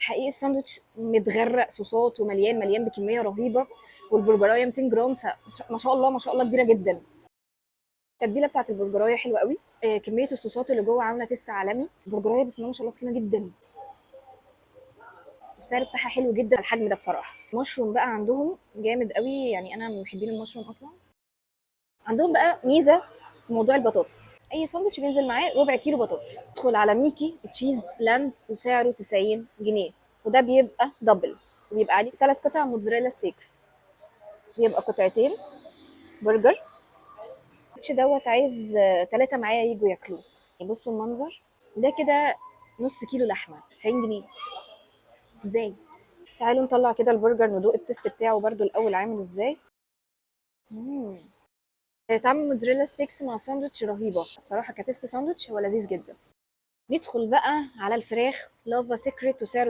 حقيقي الساندوتش متغرق صوصات ومليان مليان بكميه رهيبه، والبرجرايه 200 جرام، فما شاء الله ما شاء الله كبيره جدا. التتبيله بتاعت البرجرايه حلوه قوي. كميه الصوصات اللي جوه عامله تيست عالمي. البرجرايه بسم الله ما شاء الله تخينه جدا، والسعر بتاعها حلو جدا على الحجم ده بصراحه. المشروم بقى عندهم جامد قوي، يعني انا من محبين المشروم اصلا. عندهم بقى ميزه في موضوع البطاطس، اي ساندوتش بينزل معاه ربع كيلو بطاطس. ادخل على ميكي تشيز لاند وسعره 90 جنيه، وده بيبقى دبل، وبيبقى عليه 3 قطع موتزاريلا ستيكس، بيبقى قطعتين برجر. دوت عايز 3 معايا يجوا ياكلوه. بصوا المنظر ده كده، نص كيلو لحمه 90 جنيه، ازاي؟ تعالوا نطلع كده البرجر ندوق التست بتاعه برضو الاول عامل ازاي. مم. طعم موتزاريلا ستيكس مع ساندوتش رهيبه بصراحه، كتست ساندوتش هو لذيذ جدا. ندخل بقى على الفراخ لافا سيكريت وسعره